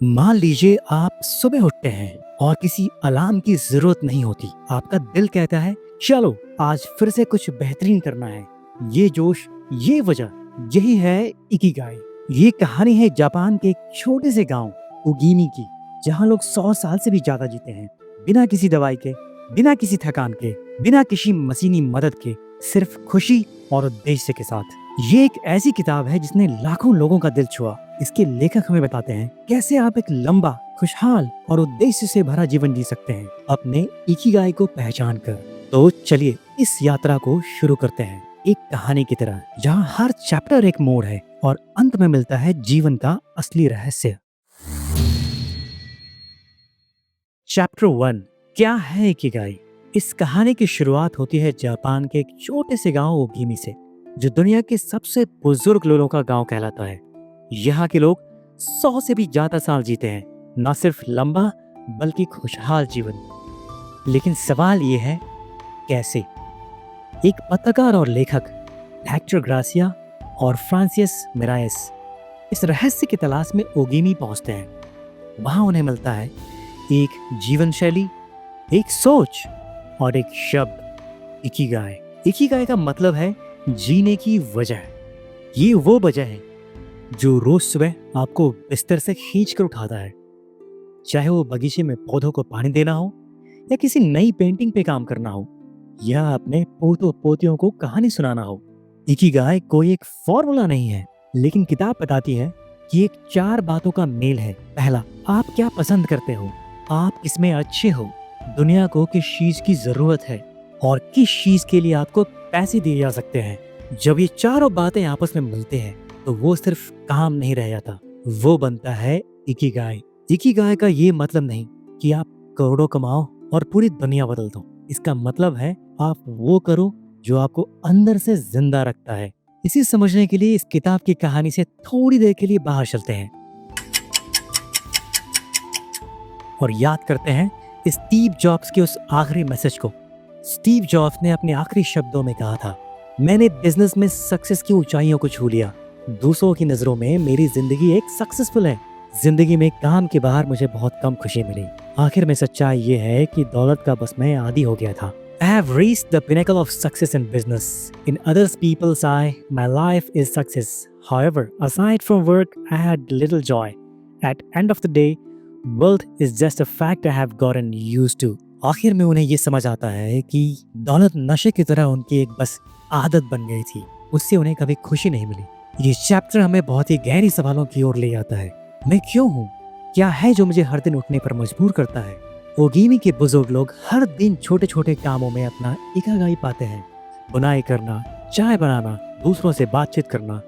मान लीजिए आप सुबह उठते हैं और किसी अलार्म की जरूरत नहीं होती। आपका दिल कहता है चलो आज फिर से कुछ बेहतरीन करना है। ये जोश, ये वजह, यही है इकिगाई। ये कहानी है जापान के एक छोटे से गांव उगीमी की, जहां लोग 100 साल से भी ज्यादा जीते हैं, बिना किसी दवाई के, बिना किसी थकान के, बिना किसी मशीनी मदद के, सिर्फ खुशी और उद्देश्य के साथ। ये एक ऐसी किताब है जिसने लाखों लोगों का दिल छुआ। इसके लेखक हमें बताते हैं कैसे आप एक लंबा, खुशहाल और उद्देश्य से भरा जीवन जी सकते हैं अपने इकिगाई को पहचान कर। तो चलिए इस यात्रा को शुरू करते हैं, एक कहानी की तरह जहां हर चैप्टर एक मोड़ है और अंत में मिलता है जीवन का असली रहस्य। चैप्टर 1, क्या है इकिगाई। इस कहानी की शुरुआत होती है जापान के एक छोटे से गांव ओगिमी से, जो दुनिया के सबसे बुजुर्ग लोगों का गांव कहलाता है। यहाँ के लोग 100 से भी ज्यादा साल जीते हैं, न सिर्फ लंबा बल्कि खुशहाल जीवन। लेकिन सवाल ये है, कैसे? एक पत्रकार और लेखक हेक्टर ग्रासिया और फ्रांसिस मिरायस इस रहस्य की तलाश में ओगिमी पहुंचते हैं। वहां उन्हें मिलता है एक जीवन शैली, एक सोच और एक शब्द, इकिगाई। इकिगाई का मतलब है जीने की वजह। ये वो वजह है जो रोज सुबह आपको बिस्तर से खींच कर उठाता है, चाहे वो बगीचे में पौधों को पानी देना हो या किसी नई पेंटिंग पे काम करना हो या अपने पोतों पोतियों को कहानी सुनाना हो। इकिगाई कोई एक फॉर्मूला नहीं है, लेकिन किताब बताती है कि एक 4 बातों का मेल है। पहला, आप क्या पसंद करते हो, आप किसमें अच्छे हो, दुनिया को किस चीज की जरूरत है और किस चीज के लिए आपको पैसे दिए जा सकते हैं। जब ये चारों बातें आपस में मिलते हैं तो वो सिर्फ काम नहीं रह जाता, वो बनता है इकिगाई। इकिगाई का ये मतलब नहीं कि आप करोड़ों कमाओ और पूरी दुनिया बदल दो। इसका मतलब है आप वो करो जो आपको अंदर से जिंदा रखता है। इसे समझने के लिए इस किताब की कहानी से थोड़ी देर के लिए बाहर चलते हैं और याद करते हैं स्टीव जॉब्स के उस आखिरी मैसेज को। स्टीव जॉब्स ने अपने आखिरी शब्दों में कहा था, मैंने बिजनेस में सक्सेस की ऊंचाइयों को छू लिया। दूसरों की नजरों में मेरी जिंदगी एक सक्सेसफुल है। जिंदगी में काम के बाहर मुझे बहुत कम खुशी मिली। आखिर में सच्चाई ये है कि दौलत का बस मैं आदी हो गया था। I have reached the pinnacle of success in business. In others people's eye, my life is success. However, aside from work, I had little joy. At end of the day, wealth is just a fact I have gotten used to. आखिर में उन्हें ये समझ आता है कि दौलत नशे की तरह उनकी एक बस आदत बन गई थी, उससे उन्हें कभी खुशी नहीं मिली। ये चैप्टर हमें बहुत ही गहरी सवालों की ओर ले जाता है। मैं क्यों हूँ? क्या है जो मुझे हर दिन उठने पर मजबूर करता है? ओगिमी के बुजुर्ग लोग हर दिन छोटे छोटे कामों में अपना इकिगाई पाते हैं। बुनाई करना, चाय बनाना, दूसरों से बातचीत करना।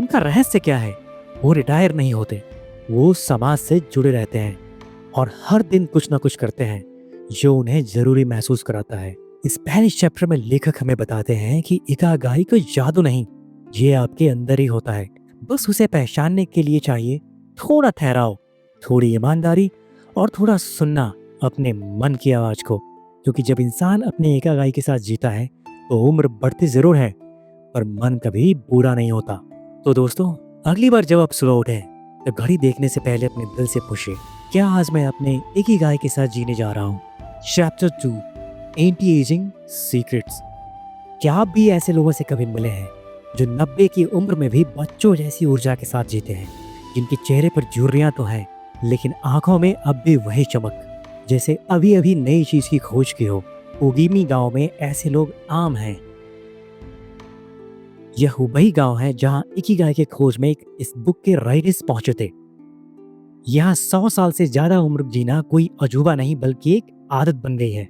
उनका रहस्य क्या है? वो रिटायर नहीं होते, वो समाज से जुड़े रहते हैं और हर दिन कुछ ना कुछ करते हैं जो उन्हें जरूरी महसूस कराता है। इस पहले चैप्टर में लेखक हमें बताते हैं कि इकिगाई कोई जादू नहीं, ये आपके अंदर ही होता है। बस उसे पहचानने के लिए चाहिए थोड़ा ठहराव, थोड़ी ईमानदारी और थोड़ा सुनना अपने मन की आवाज को। क्योंकि जब इंसान अपने इकिगाई के साथ जीता है तो उम्र बढ़ती जरूर है, पर मन कभी पूरा नहीं होता। तो दोस्तों, अगली बार जब आप सुबह उठे तो घड़ी देखने से पहले अपने दिल से पूछिए, क्या आज मैं अपने इकिगाई के साथ जीने जा रहा हूँ? Chapter 2, anti ageing secrets. क्या आप भी ऐसे लोगों से कभी मिले हैं जो 90 की उम्र में भी बच्चों जैसी ऊर्जा के साथ जीते हैं, जिनके चेहरे पर झुर्रियां तो हैं लेकिन आंखों में अब भी वही चमक, जैसे अभी अभी नई चीज की खोज की हो? ओगिमी गांव में ऐसे लोग आम हैं। यह वही गांव है जहां इकिगाई के खोज में इस बुक के राइटर्स पहुंचे थे। यहाँ 100 साल से ज्यादा उम्र जीना कोई अजूबा नहीं बल्कि एक आदत बन गई है।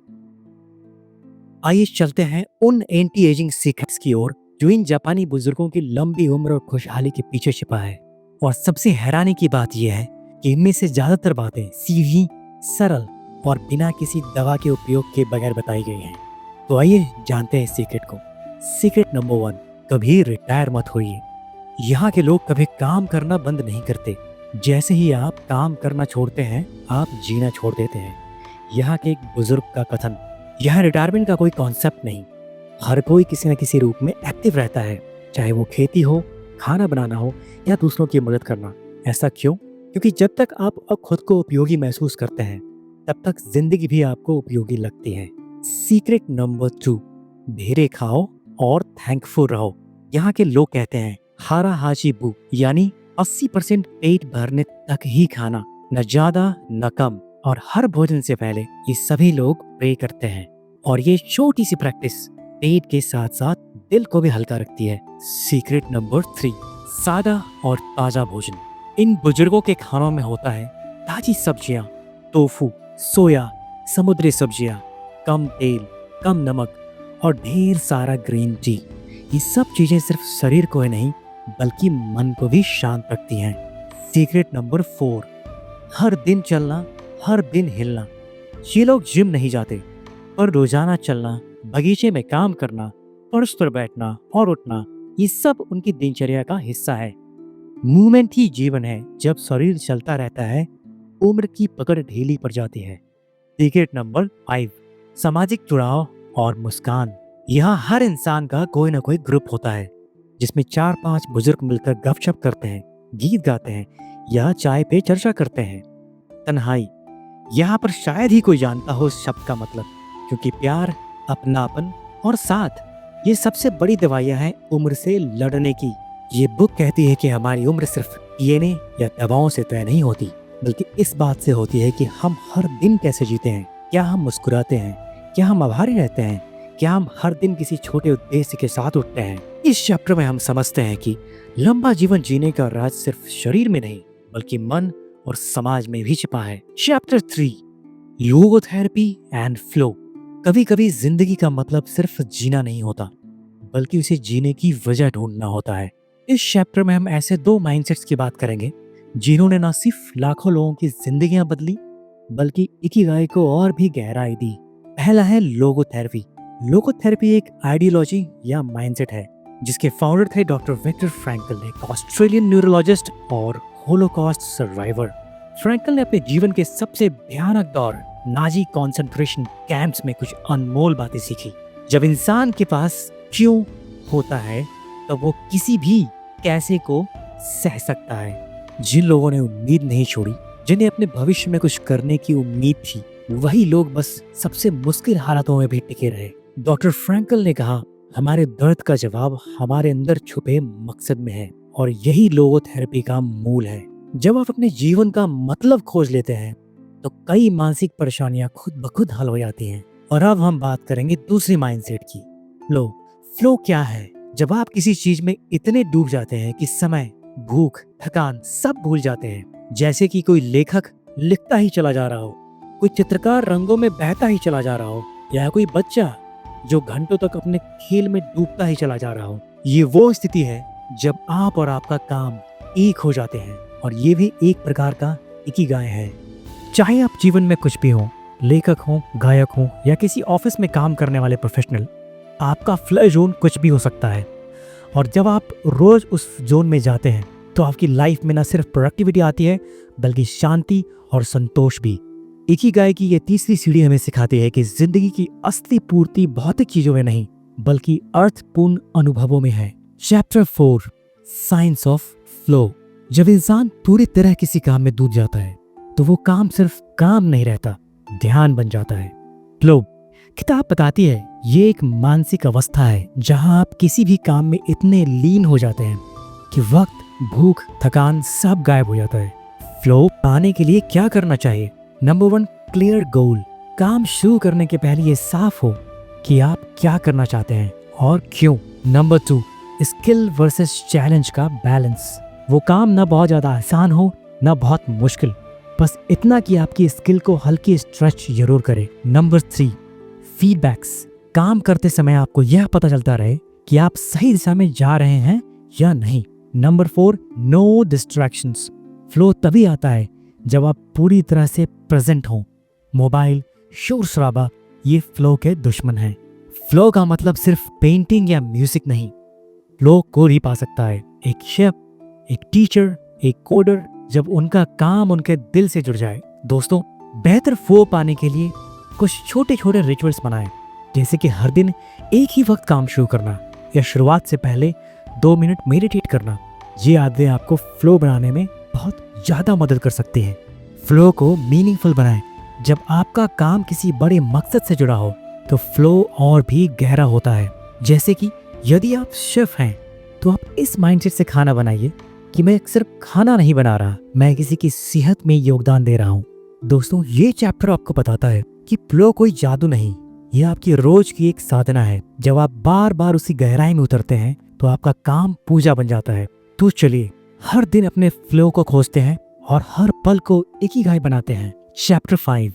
आइए चलते हैं उन एंटी एजिंग सीक्रेट्स की ओर जो इन जापानी बुजुर्गों की लंबी उम्र और खुशहाली के पीछे छिपा है। और सबसे हैरानी की बात यह है कि इनमें से ज्यादातर बातें सीधी, सरल और बिना किसी दवा के उपयोग के बगैर बताई गई हैं। तो आइए जानते हैं सीक्रेट को। सीक्रेट नंबर 1, कभी रिटायर मत होइए। यहाँ के लोग कभी काम करना बंद नहीं करते। जैसे ही आप काम करना छोड़ते हैं, आप जीना छोड़ देते हैं। यहाँ के एक बुजुर्ग का कथन, यहाँ रिटायरमेंट का कोई कॉन्सेप्ट नहीं, हर कोई किसी न किसी रूप में एक्टिव रहता है, चाहे वो खेती हो, खाना बनाना हो या दूसरों की मदद करना। ऐसा क्यों? क्योंकि जब तक आप खुद को उपयोगी महसूस करते हैं तब तक जिंदगी भी आपको उपयोगी लगती है। सीक्रेट नंबर 2, धेरे खाओ और थैंकफुल रहो। यहाँ के लोग कहते हैं हारा हाची बू, यानी 80% पेट भरने तक ही खाना, न ज्यादा न कम। और हर भोजन से पहले ये सभी लोग प्रे करते हैं। और ये छोटी सी प्रैक्टिस पेट के साथ साथ दिल को भी हल्का रखती है। सीक्रेट नंबर 3, सादा और ताजा भोजन। इन बुजुर्गों के खानों में होता है ताजी सब्जियां, टोफू, सोया, समुद्री सब्जियां, कम तेल, कम नमक और ढेर सारा ग्रीन टी। ये सब चीजें सिर्फ शरीर को ही नहीं बल्कि मन को भी शांत रखती हैं। सीक्रेट नंबर 4, हर दिन चलना, हर दिन हिलना। ये लोग जिम नहीं जाते पर रोजाना चलना, बगीचे में काम करना, फर्श पर बैठना और उठना, ये सब उनकी दिनचर्या का हिस्सा है। मूवमेंट ही जीवन है। जब शरीर चलता रहता है उम्र की पकड़ ढीली पड़ जाती है। सीक्रेट नंबर 5, सामाजिक जुड़ाव और मुस्कान। यहाँ हर इंसान का कोई ना कोई ग्रुप होता है जिसमें 4-5 बुजुर्ग मिलकर गपशप करते हैं, गीत गाते हैं या चाय पे चर्चा करते हैं। तन्हाई, यहाँ पर शायद ही कोई जानता हो इस शब्द का मतलब, क्योंकि प्यार, अपनापन और साथ ये सबसे बड़ी दवाइयाँ हैं उम्र से लड़ने की। ये बुक कहती है कि हमारी उम्र सिर्फ पीने या दवाओं से तय नहीं होती, बल्कि इस बात से होती है कि हम हर दिन कैसे जीते हैं। क्या हम मुस्कुराते हैं, क्या हम आभारी रहते हैं, क्या हम हर दिन किसी छोटे उद्देश्य के साथ उठते हैं। इस चैप्टर में हम समझते हैं कि लंबा जीवन जीने का राज सिर्फ शरीर में नहीं बल्कि मन और समाज में भी छिपा है। Chapter 3, logotherapy and flow. कभी कभी जिंदगी का मतलब सिर्फ जीना नहीं होता बल्कि उसे जीने की वजह ढूंढना होता है। इस चैप्टर में हम ऐसे 2 माइंडसेट्स की बात करेंगे जिन्होंने न सिर्फ लाखों लोगों की जिंदगियां बदली बल्कि इकिगाई को और भी गहराई दी। पहला है लोगोथेरेपी। लोगोथेरेपी एक आइडियोलॉजी या माइंडसेट है जिसके फाउंडर थे डॉक्टर विक्टर फ्रैंकल, एक ऑस्ट्रेलियन न्यूरोलॉजिस्ट और होलोकॉस्ट सर्वाइवर। फ्रैंकल ने अपने जीवन के सबसे भयानक दौर नाजी कॉन्सेंट्रेशन कैंप्स में कुछ अनमोल बातें सीखी। जब इंसान के पास क्यों होता है तो वो किसी भी कैसे को सह सकता है। जिन लोगों ने उम्मीद नहीं छोड़ी, जिन्हें अपने भविष्य में कुछ करने की उम्मीद थी, वही लोग बस सबसे मुश्किल हालातों में भी टिके रहे। डॉक्टर फ्रैंकल ने कहा, हमारे दर्द का जवाब हमारे अंदर छुपे मकसद में है और यही लोगोथेरेपी का मूल है। जब आप अपने जीवन का मतलब खोज लेते हैं तो कई मानसिक परेशानियां खुद ब खुद हल हो जाती हैं। और अब हम बात करेंगे दूसरी माइंडसेट की, फ्लो। फ्लो क्या है? जब आप किसी चीज में इतने डूब जाते हैं कि समय, भूख, थकान सब भूल जाते हैं। जैसे कि कोई लेखक लिखता ही चला जा रहा हो, कोई चित्रकार रंगों में बहता ही चला जा रहा हो, या कोई बच्चा जो घंटों तक अपने खेल में डूबता ही चला जा रहा हो। ये वो स्थिति है जब आप और आपका काम एक हो जाते हैं और ये भी एक प्रकार का इकिगाई है। चाहे आप जीवन में कुछ भी हो, लेखक हो, गायक हो या किसी ऑफिस में काम करने वाले प्रोफेशनल, आपका फ्लो जोन कुछ भी हो सकता है। और जब आप रोज उस जोन में जाते हैं तो आपकी लाइफ में न सिर्फ प्रोडक्टिविटी आती है बल्कि शांति और संतोष भी। इकिगाई की ये तीसरी सीढ़ी हमें सिखाती है कि जिंदगी की असली पूर्ति भौतिक चीजों में नहीं बल्कि अर्थपूर्ण अनुभवों में है। Chapter 4, science of flow. जब इंसान पूरी तरह किसी काम में डूब जाता है तो वो काम सिर्फ काम नहीं रहता, ध्यान बन जाता है। फ्लो किताब बताती है ये एक मानसिक अवस्था है जहां आप किसी भी काम में इतने लीन हो जाते हैं कि वक्त, भूख, थकान सब गायब हो जाता है। फ्लो पाने के लिए क्या करना चाहिए? Number 1, clear goal. काम शुरू करने के पहले ये साफ हो कि आप क्या करना चाहते हैं और क्यों। नंबर 2, स्किल वर्सेस चैलेंज का बैलेंस। वो काम ना बहुत ज्यादा आसान हो ना बहुत मुश्किल, बस इतना कि आपकी स्किल को हल्की स्ट्रेच जरूर करे। Number 3, feedbacks. काम करते समय आपको यह पता चलता रहे कि आप सही दिशा में जा रहे हैं या नहीं। Number 4, no distractions. फ्लो तभी आता है जब आप पूरी तरह से प्रेजेंट हो। मोबाइल, शोर शराबा ये फ्लो के दुश्मन हैं। फ्लो का मतलब सिर्फ पेंटिंग या म्यूजिक नहीं, फ्लो को भी पा सकता है एक शेफ, एक टीचर, एक कोडर, जब उनका काम उनके दिल से जुड़ जाए। दोस्तों, बेहतर फ्लो पाने के लिए कुछ छोटे छोटे रिचुअल्स बनाएं, जैसे कि हर दिन एक ही वक्त काम शुरू करना या शुरुआत से पहले 2 मिनट मेडिटेट करना। ये आदतें आपको फ्लो बनाने में बहुत ज़्यादा मदद कर सकती है। फ्लो को मीनिंगफुल बनाएं। जब आपका काम किसी बड़े मकसद से जुड़ा हो तो फ्लो और भी गहरा होता है। जैसे कि यदि आप शेफ हैं तो आप इस माइंडसेट से खाना बनाइए कि मैं सिर्फ खाना नहीं बना रहा, मैं किसी की सेहत में योगदान दे रहा हूँ। दोस्तों, ये चैप्टर आपको बताता है कि फ्लो कोई जादू नहीं, ये आपकी रोज की एक साधना है। जब आप बार बार उसी गहराई में उतरते हैं तो आपका काम पूजा बन जाता है। तो चलिए हर दिन अपने फ्लो को खोजते हैं और हर पल को इकिगाई बनाते हैं। Chapter 5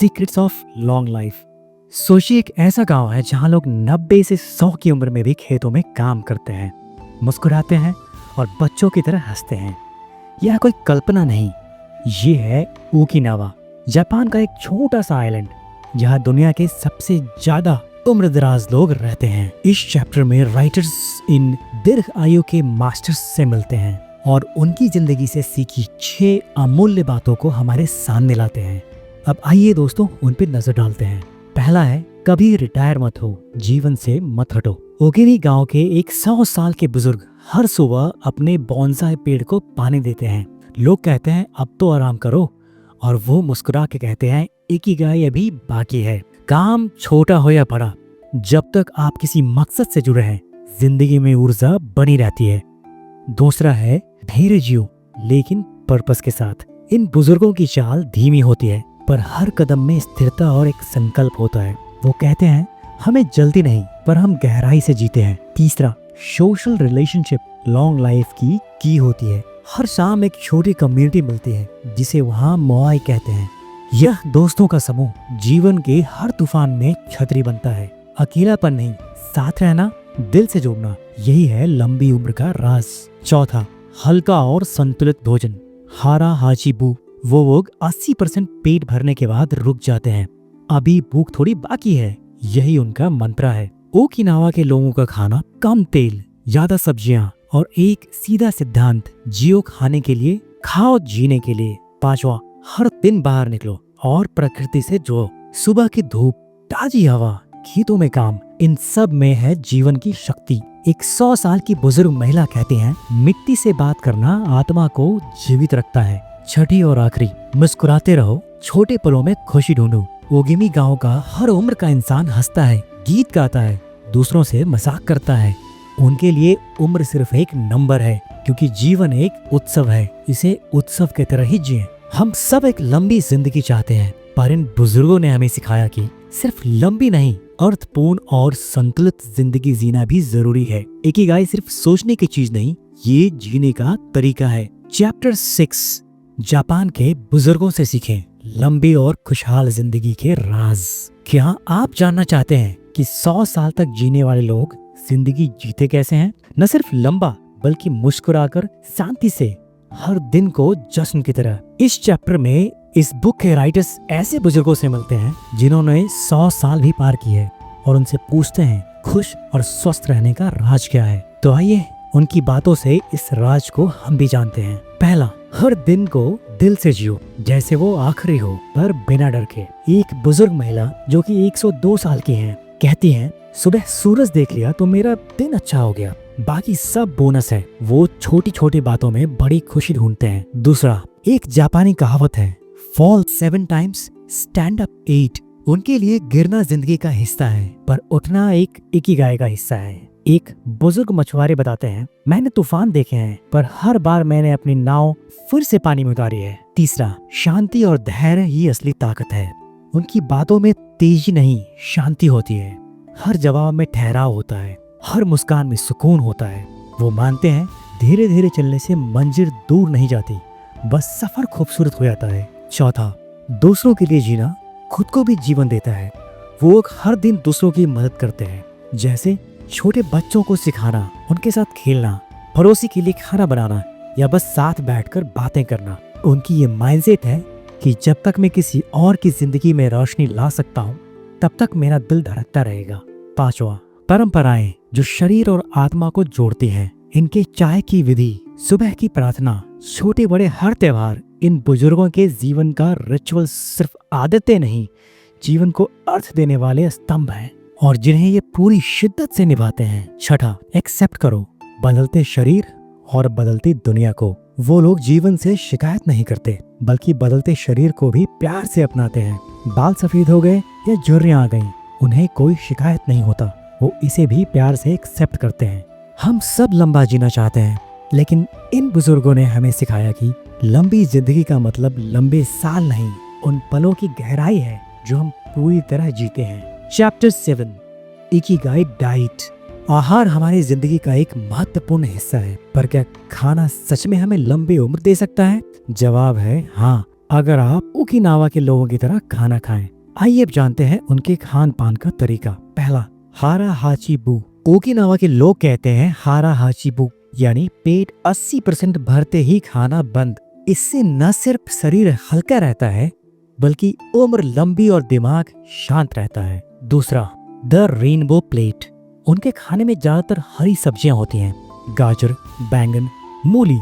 secrets of long life. सोचिए एक ऐसा गांव है जहां लोग 90 से 100 की उम्र में भी खेतों में काम करते हैं, मुस्कुराते हैं और बच्चों की तरह हंसते हैं। यह कोई कल्पना नहीं, ये है ओकिनावा, जापान का एक छोटा सा आइलैंड जहां दुनिया के सबसे ज्यादा उम्रदराज लोग रहते हैं। इस चैप्टर में राइटर्स इन दीर्घ आयु के मास्टर्स से मिलते हैं और उनकी जिंदगी से सीखी 6 अमूल्य बातों को हमारे सामने लाते हैं। अब आइए दोस्तों उन पर नजर डालते हैं। पहला है, कभी रिटायर मत हो, जीवन से मत हटो। ओगिनी गांव के एक 100 साल के बुजुर्ग हर सुबह अपने बोनसाई पेड़ को पानी देते हैं। लोग कहते हैं अब तो आराम करो, और वो मुस्कुरा के कहते हैं इकिगाई अभी बाकी है। काम छोटा हो या बड़ा, जब तक आप किसी मकसद से जुड़े हैं जिंदगी में ऊर्जा बनी रहती है। दूसरा है, धीरे जियो लेकिन पर्पस के साथ। इन बुजुर्गों की चाल धीमी होती है पर हर कदम में स्थिरता और एक संकल्प होता है। वो कहते हैं हमें जल्दी नहीं पर हम गहराई से जीते हैं। तीसरा, सोशल रिलेशनशिप लॉन्ग लाइफ की होती है। हर शाम एक छोटी कम्युनिटी मिलती है जिसे वहाँ मोआई कहते हैं। यह दोस्तों का समूह जीवन के हर तूफान में छतरी बनता है। अकेलापन नहीं, साथ रहना, दिल से जोड़ना, यही है लंबी उम्र का राज। चौथा, हल्का और संतुलित भोजन। हारा हाचिबू, वो लोग 80% पेट भरने के बाद रुक जाते हैं, अभी भूख थोड़ी बाकी है, यही उनका मंत्र है। ओकिनावा के लोगों का खाना कम तेल, ज्यादा सब्जियां और एक सीधा सिद्धांत, जियो खाने के लिए, खाओ जीने के लिए। पांचवा, हर दिन बाहर निकलो और प्रकृति से जुड़ो। सुबह की धूप, ताजी हवा, खेतों में काम, इन सब में है जीवन की शक्ति। एक 100 साल की बुजुर्ग महिला कहती हैं, मिट्टी से बात करना आत्मा को जीवित रखता है। छठी और आखिरी, मुस्कुराते रहो, छोटे पलों में खुशी ढूंढो। ओगिमी गांव का हर उम्र का इंसान हंसता है, गीत गाता है, दूसरों से मजाक करता है। उनके लिए उम्र सिर्फ एक नंबर है, क्योंकि जीवन एक उत्सव है, इसे उत्सव की तरह ही जिए। हम सब एक लंबी जिंदगी चाहते हैं, पर इन बुजुर्गों ने हमें सिखाया कि सिर्फ लंबी नहीं, अर्थपूर्ण और संतुलित जिंदगी जीना भी जरूरी है। इकिगाई सिर्फ सोचने की चीज नहीं, ये जीने का तरीका है। चैप्टर 6, जापान के बुजुर्गों से सीखें लंबी और खुशहाल जिंदगी के राज। क्या आप जानना चाहते हैं कि 100 साल तक जीने वाले लोग जिंदगी जीते कैसे हैं? न सिर्फ लंबा बल्कि मुस्कुराकर, शांति से, हर दिन को जश्न की तरह। इस चैप्टर में इस बुक के राइटर्स ऐसे बुजुर्गों से मिलते हैं जिन्होंने 100 साल भी पार किए हैं और उनसे पूछते हैं खुश और स्वस्थ रहने का राज क्या है। तो आइए उनकी बातों से इस राज को हम भी जानते हैं। पहला, हर दिन को दिल से जियो जैसे वो आखिरी हो, पर बिना डर के। एक बुजुर्ग महिला जो कि 102 साल की हैं, कहती हैं, सुबह सूरज देख लिया तो मेरा दिन अच्छा हो गया, बाकी सब बोनस है। वो छोटी छोटी बातों में बड़ी खुशी ढूंढते हैं। दूसरा, एक जापानी कहावत है, फॉल 7 टाइम्स, स्टैंड अप 8। उनके लिए गिरना जिंदगी का हिस्सा है, पर उठना एक इकिगाई का हिस्सा है। एक बुजुर्ग मछुआरे बताते हैं, मैंने तूफान देखे हैं पर हर बार मैंने अपनी नाव फिर से पानी में उतारी है। तीसरा, शांति और धैर्य ही असली ताकत है। उनकी बातों में तेजी नहीं, शांति होती है। हर जवाब में ठहराव होता है, हर मुस्कान में सुकून होता है। वो मानते हैं धीरे धीरे चलने से मंजिल दूर नहीं जाती, बस सफर खूबसूरत हो जाता है। चौथा, दूसरों के लिए जीना खुद को भी जीवन देता है। वो लोग हर दिन दूसरों की मदद करते हैं, जैसे छोटे बच्चों को सिखाना, उनके साथ खेलना, पड़ोसी के लिए खाना बनाना या बस साथ बैठकर बातें करना। उनकी ये माइंडसेट है कि जब तक मैं किसी और की जिंदगी में रोशनी ला सकता हूँ तब तक मेरा दिल धड़कता रहेगा। पांचवा, परंपराएं जो शरीर और आत्मा को जोड़ती हैं। इनके चाय की विधि, सुबह की प्रार्थना, छोटे बड़े हर त्योहार इन बुजुर्गों के जीवन का रिचुअल सिर्फ आदतें नहीं, जीवन को अर्थ देने वाले स्तंभ हैं और जिन्हें ये पूरी शिद्दत से निभाते हैं। छठा, एक्सेप्ट करो बदलते शरीर और बदलती दुनिया को। वो लोग जीवन से शिकायत नहीं करते, बल्कि बदलते शरीर को भी प्यार से अपनाते हैं। बाल सफेद हो गए या झुर्रियां आ गईं, उन्हें कोई शिकायत नहीं होता, वो इसे भी प्यार से एक्सेप्ट करते हैं। हम सब लंबा जीना चाहते हैं, लेकिन इन बुजुर्गों ने हमें सिखाया कि लंबी जिंदगी का मतलब लंबे साल नहीं, उन पलों की गहराई है जो हम पूरी तरह जीते हैं। Chapter 7, Ikigai diet. आहार हमारी जिंदगी का एक महत्वपूर्ण हिस्सा है, पर क्या खाना सच में हमें लंबी उम्र दे सकता है? जवाब है हाँ, अगर आप ओकिनावा के लोगों की तरह खाना खाएं। आइए अब जानते हैं उनके खान पान का तरीका। पहला, हारा हाची बू। ओकिनावा के लोग कहते हैं हारा हाची बू, यानी पेट 80% भरते ही खाना बंद। इससे न सिर्फ शरीर हल्का रहता है, बल्कि उम्र लंबी और दिमाग शांत रहता है। दूसरा, द रेनबो प्लेट। उनके खाने में ज्यादातर हरी सब्जियां होती हैं, गाजर, बैंगन, मूली,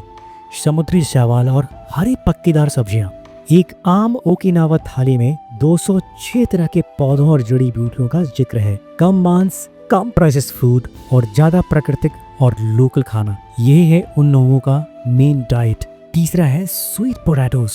समुद्री शैवाल और हरी पत्तीदार सब्जियां। एक आम ओकिनावा थाली में 206 तरह के पौधों और जड़ी बूटियों का जिक्र है। कम मांस, कम प्रोसेस्ड फूड और ज्यादा प्राकृतिक और लोकल खाना, ये है उन लोगों का मेन डाइट। तीसरा है sweet potatoes,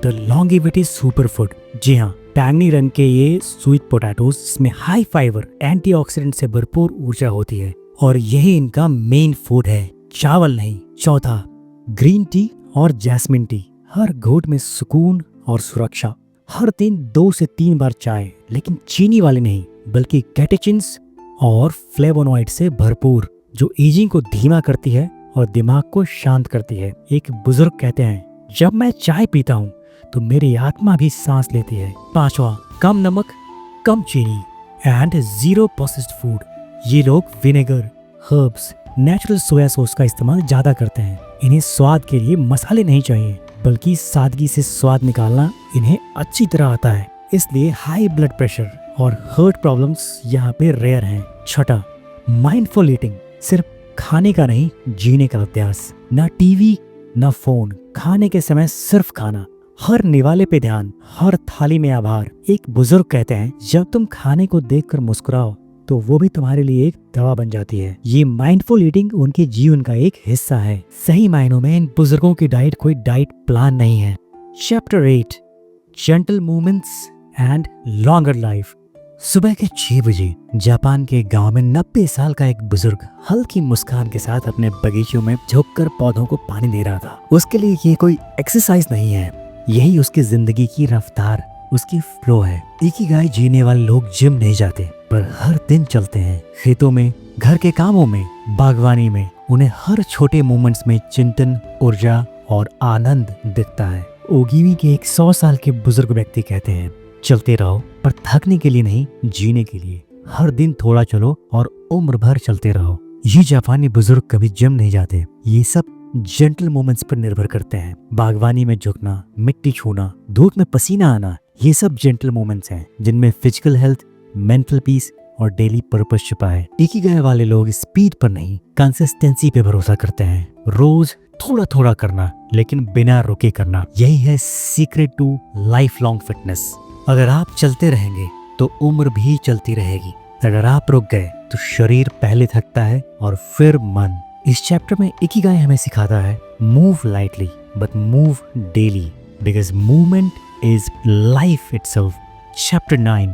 the longevity superfood. जी हाँ, बैंगनी रंग के ये स्वीट पोटैटोज में हाई फाइबर, एंटीऑक्सीडेंट से भरपूर ऊर्जा होती है और यही इनका मेन फूड है, चावल नहीं। चौथा, ग्रीन टी और जैस्मिन टी। हर घूंट में सुकून और सुरक्षा। हर दिन 2 से 3 बार चाय, लेकिन चीनी वाली नहीं, बल्कि कैटेचिन्स और फ्लेवोनॉइड से भरपूर, जो एजिंग को धीमा करती है और दिमाग को शांत करती है। एक बुजुर्ग कहते हैं, जब मैं चाय पीता हूँ तो मेरी आत्मा भी सांस लेती है। पांचवा, कम नमक, कम चीनी एंड 0 प्रोसेस्ड फूड। ये लोग vinegar, herbs, natural soya sauce का इस्तेमाल ज्यादा करते हैं। इन्हें स्वाद के लिए मसाले नहीं चाहिए, बल्कि सादगी से स्वाद निकालना इन्हें अच्छी तरह आता है। इसलिए हाई ब्लड प्रेशर और हार्ट प्रॉब्लम्स यहाँ पे रेयर हैं। छठा, माइंडफुल ईटिंग। सिर्फ खाने का नहीं, जीने का अभ्यास। ना टीवी, ना फोन, खाने के समय सिर्फ खाना। हर निवाले पे ध्यान, हर थाली में आभार। एक बुजुर्ग कहते हैं, जब तुम खाने को देखकर मुस्कुराओ तो वो भी तुम्हारे लिए एक दवा बन जाती है। ये माइंडफुल ईटिंग उनके जीवन का एक हिस्सा है। सही मायनों में इन बुजुर्गों की डाइट कोई डाइट प्लान नहीं है। Chapter 8, gentle movements and longer life. सुबह के 6 बजे जापान के गांव में 90 साल का एक बुजुर्ग हल्की मुस्कान के साथ अपने बगीचों में झुककर पौधों को पानी दे रहा था। उसके लिए ये कोई एक्सरसाइज नहीं है, यही उसकी जिंदगी की रफ्तार, उसकी फ्लो है। इकिगाई जीने वाले लोग जिम नहीं जाते, पर हर दिन चलते हैं। खेतों में, घर के कामों में, बागवानी में, उन्हें हर छोटे मोमेंट्स में चिंतन, ऊर्जा और आनंद दिखता है। ओगिमी के एक 100 साल के बुजुर्ग व्यक्ति कहते हैं, चलते रहो, पर थकने के लिए नहीं, जीने के लिए। हर दिन थोड़ा चलो और उम्र भर चलते रहो। ये जापानी बुजुर्ग कभी जिम नहीं जाते। ये सब जेंटल मोमेंट्स पर निर्भर करते हैं। बागवानी में झुकना, मिट्टी छूना, धूप में पसीना आना, ये सब जेंटल मोमेंट्स हैं जिनमें फिजिकल हेल्थ, मेंटल पीस और डेली पर्पस छुपा है। इकिगाई वाले लोग स्पीड पर नहीं, कंसिस्टेंसी पे भरोसा करते हैं। रोज थोड़ा थोड़ा करना, लेकिन बिना रुके करना, यही है secret to life long fitness. अगर आप चलते रहेंगे तो उम्र भी चलती रहेगी। अगर आप रुक गए तो शरीर पहले थकता है और फिर मन। इस चैप्टर में इकिगाई हमें सिखाता है, move lightly but move daily, because movement is life itself. Chapter 9,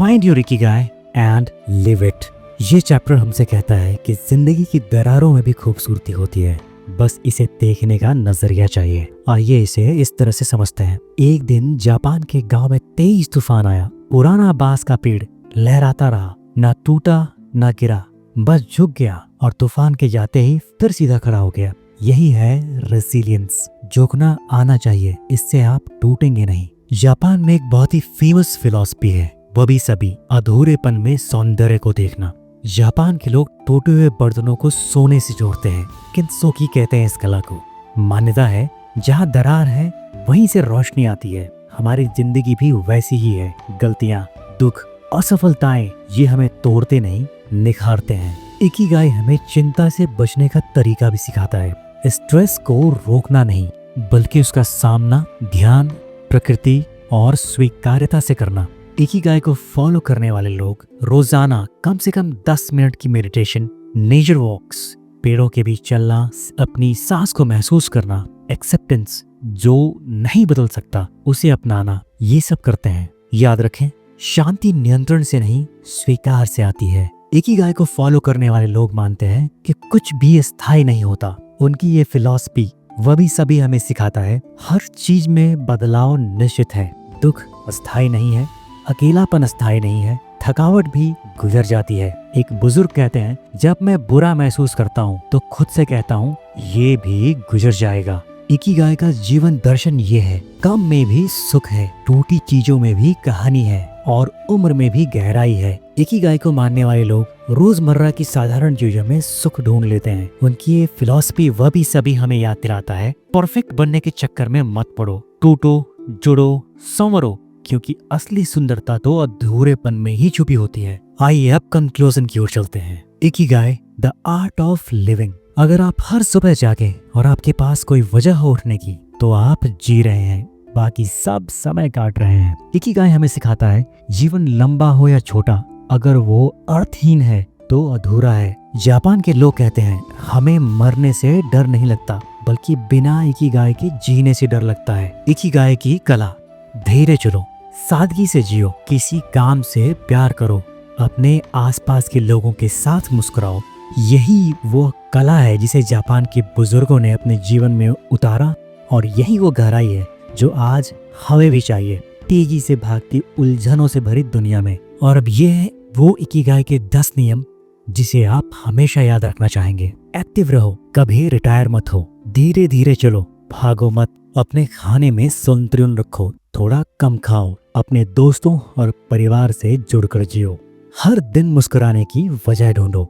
find your Ikigai and live it. ये चैप्टर हमसे कहता है कि जिंदगी की दरारों में भी खूबसूरती होती है, बस इसे देखने का नजरिया चाहिए। आइए इसे इस तरह से समझते हैं। एक दिन जापान के गांव में तेज तूफान आया। पुराना बांस का पेड़ लहराता रहा, ना टूटा ना गिरा, बस झुक गया और तूफान के जाते ही फिर सीधा खड़ा हो गया। यही है रेसिलियंस। झुकना आना चाहिए, इससे आप टूटेंगे नहीं। जापान में एक बहुत ही फेमस फिलॉसफी है, वो भी सभी अधूरेपन में सौंदर्य को देखना। जापान के लोग टूटे हुए बर्तनों को सोने से जोड़ते हैं। किंसोकी कहते हैं इस कला को। मान्यता है, जहाँ दरार है वहीं से रोशनी आती है। हमारी जिंदगी भी वैसी ही है। गलतियाँ, दुख, असफलताएं, ये हमें तोड़ते नहीं, निखारते हैं। इकिगाई हमें चिंता से बचने का तरीका भी सिखाता है। स्ट्रेस को रोकना नहीं, बल्कि उसका सामना ध्यान, प्रकृति और स्वीकार्यता से करना। इकिगाई को फॉलो करने वाले लोग रोजाना कम से कम 10 मिनट की मेडिटेशन, नेचर वॉक्स पेड़ों के बीच चलना, अपनी सांस को महसूस करना, एक्सेप्टेंस, जो नहीं बदल सकता उसे अपनाना, ये सब करते हैं। याद रखें, शांति नियंत्रण से नहीं, स्वीकार से आती है। इकिगाई को फॉलो करने वाले लोग मानते हैं कि कुछ भी स्थायी नहीं होता। उनकी ये फिलॉसफी वह भी सभी हमें सिखाता है। हर चीज में बदलाव निश्चित है। दुख अस्थायी नहीं है, अकेलापन अस्थायी नहीं है, थकावट भी गुजर जाती है। एक बुजुर्ग कहते हैं, जब मैं बुरा महसूस करता हूँ तो खुद से कहता हूँ ये भी गुजर जाएगा। इकिगाई का जीवन दर्शन ये है, कम में भी सुख है, टूटी चीजों में भी कहानी है और उम्र में भी गहराई है। इकिगाई को मानने वाले लोग रोजमर्रा की साधारण चीजों में सुख ढूंढ लेते हैं। उनकी ये फिलॉसफी वह भी सभी हमें याद दिलाता है, परफेक्ट बनने के चक्कर में मत पड़ो, टूटो, जुड़ो, संवरो, क्योंकि असली सुंदरता तो अधूरेपन में ही छुपी होती है। आइए अब कंक्लूजन की ओर चलते हैं। Ikigai, the art of living. अगर आप हर सुबह जागे और आपके पास कोई वजह हो उठने की, तो आप जी रहे हैं, बाकी सब समय काट रहे हैं। इकिगाई हमें सिखाता है, जीवन लंबा हो या छोटा, अगर वो अर्थहीन है तो अधूरा है। जापान के लोग कहते हैं, हमें मरने से डर नहीं लगता, बल्कि बिना इकिगाई के जीने से डर लगता है। इकिगाई की कला, धीरे चलो, सादगी से जियो, किसी काम से प्यार करो, अपने आसपास के लोगों के साथ मुस्कुराओ। यही वो कला है जिसे जापान के बुजुर्गों ने अपने जीवन में उतारा, और यही वो गहराई है जो आज हमें भी चाहिए, तेजी से भागती उलझनों से भरी दुनिया में। और अब ये है वो इकिगाई के 10 नियम जिसे आप हमेशा याद रखना चाहेंगे। एक्टिव रहो, कभी रिटायर मत हो, धीरे धीरे चलो, भागो मत, अपने खाने में संतुलन रखो, थोड़ा कम खाओ, अपने दोस्तों और परिवार से जुड़कर जियो, हर दिन मुस्कुराने की वजह ढूंढो,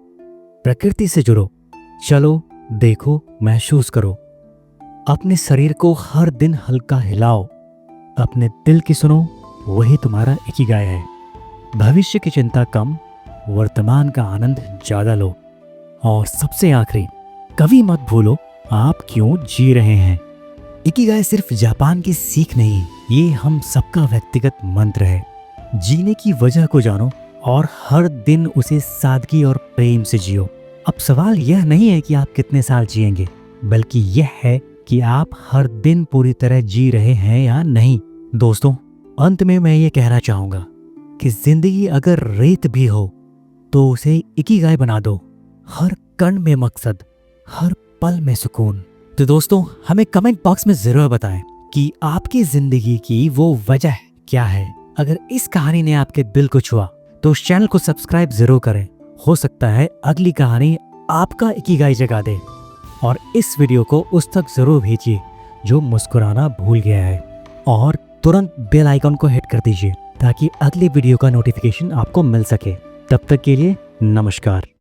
प्रकृति से जुड़ो, चलो, देखो, महसूस करो, अपने शरीर को हर दिन हल्का हिलाओ, अपने दिल की सुनो, वही तुम्हारा इकिगाई है। भविष्य की चिंता कम, वर्तमान का आनंद ज्यादा लो, और सबसे आखिरी, कभी मत भूलो आप क्यों जी रहे हैं। इकिगाई सिर्फ जापान की सीख नहीं, ये हम सबका व्यक्तिगत मंत्र है। जीने की वजह को जानो और हर दिन उसे सादगी और प्रेम से जियो। अब सवाल यह नहीं है कि आप कितने साल जिएंगे, बल्कि यह है कि आप हर दिन पूरी तरह जी रहे हैं या नहीं। दोस्तों, अंत में मैं ये कहना चाहूंगा कि जिंदगी अगर रेत भी हो तो उसे इकिगाई बना दो। हर कण में मकसद, हर पल में सुकून। तो दोस्तों, हमें कमेंट बॉक्स में जरूर बताएं कि आपकी जिंदगी की वो वजह क्या है। अगर इस कहानी ने आपके दिल को छुआ तो उस चैनल को सब्सक्राइब जरूर करें। हो सकता है अगली कहानी आपका इकिगाई जगा दे। और इस वीडियो को उस तक जरूर भेजिए जो मुस्कुराना भूल गया है, और तुरंत बेल आइकन को हिट कर दीजिए ताकि अगली वीडियो का नोटिफिकेशन आपको मिल सके। तब तक के लिए नमस्कार।